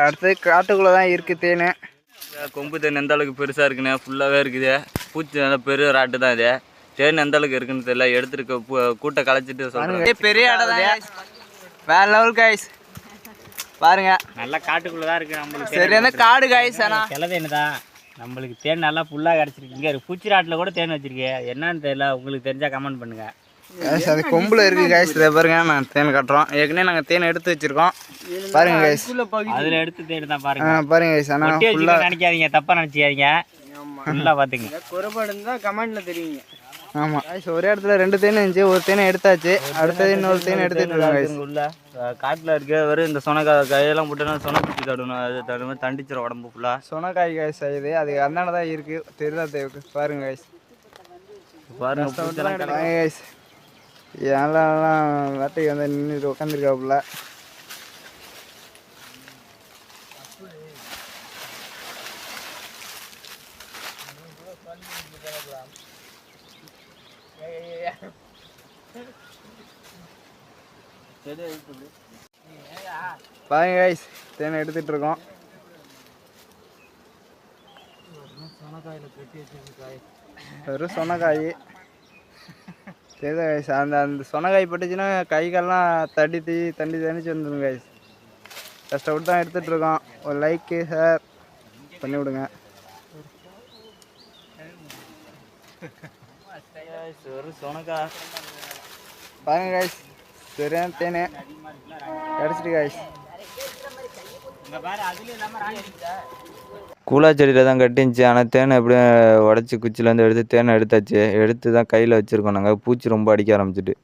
அடுத்தது காட்டுக்குள்ளே தான் இருக்குது தேன். கொம்பு தேன் எந்த அளவுக்கு பெருசாக இருக்குண்ணே, ஃபுல்லாகவே இருக்குது. பூச்சி நல்லா பெரிய ராட்டு தான் இது. தேன் எந்த அளவுக்கு இருக்குன்னு தெரியல. எடுத்துருக்க கூட்டை களைச்சிட்டு சொல்லுங்க. பெரிய ஆடை தான் வேற லெவல் கைஸ். பாருங்க நல்லா காட்டுக்குள்ளே தான் இருக்குது. நம்மளுக்கு சரியான காடு கைஸ். ஆனால் கிளதேன்னு தான் நம்மளுக்கு தேன் நல்லா ஃபுல்லாக கிடச்சிருக்கு. இங்கே பூச்சி ராட்டில் கூட தேன் வச்சுருக்கேன். என்னன்னு தெரியல, உங்களுக்கு தெரிஞ்சால் கமெண்ட் பண்ணுங்கள். அது கொம்பில் இருக்குது கைஸ். இதை பாருங்க, நாங்கள் தேன் கட்டுறோம். ஏற்கனவே நாங்கள் தேன் எடுத்து வச்சுருக்கோம். பாருங்க கைஸ், அதில் எடுத்து தேன் தான் பாருங்க. பாருங்க கைஸ். ஆனால் ஃபுல்லாக நினைக்காதீங்க, தப்பாக நினச்சிக்காதீங்க. ஃபுல்லாக பார்த்துங்க. குறைபாடு இருந்தால் கமெண்ட்டில் தெரியுங்க. ஆமாம் கைஸ், ஒரே இடத்துல 2 தேன் இருந்துச்சு. ஒரு தேனை எடுத்தாச்சு, அடுத்தது இன்னொரு தேன் எடுத்துட்டு இருக்காங்க கைஸ். உள்ள காட்டில் இருக்க வெறும் இந்த சொனக்காய் கையெல்லாம் போட்டோன்னா சொன குச்சி தடணும். அது தடுமை தண்டிச்சிடும் உடம்பு ஃபுல்லாக. சொனக்காய் கைஸ் இது. அது அந்தாண்ட தான் இருக்குது. தெரியுதா தேவை பாருங்க கைஸ். பாருங்க கைஸ், ஏன்லாம் வேட்டைக்கு வந்து நின்றுட்டு உட்காந்துருக்காப்புல. பாருங்க கைஸ், தேனை எடுத்துட்டு இருக்கோம். வெறும் சொனக்காய் தெரியுதா கைஸ். அந்த சொனக்காய் பட்டுச்சுன்னா கை கால்லாம் தண்டிச்சு வந்துடும் கைஸ். கஷ்டப்பட்டு தான் எடுத்துட்டு இருக்கோம். ஒரு லைக்கு ஷேர் பண்ணி விடுங்க. வெறும் சொனக்காய் பாருங்க கைஸ், சரியான தேனே கிடச்சிட்டு கைஸ். கூலா செடியில் தான் கட்டிருந்துச்சு. ஆனால் தேனை எப்படியும் உடச்சி குச்சிலேருந்து எடுத்து தேனை எடுத்தாச்சு. எடுத்து தான் கையில் வச்சுருக்கோம் நாங்கள். பூச்சி ரொம்ப அடிக்க ஆரம்பிச்சிட்டு.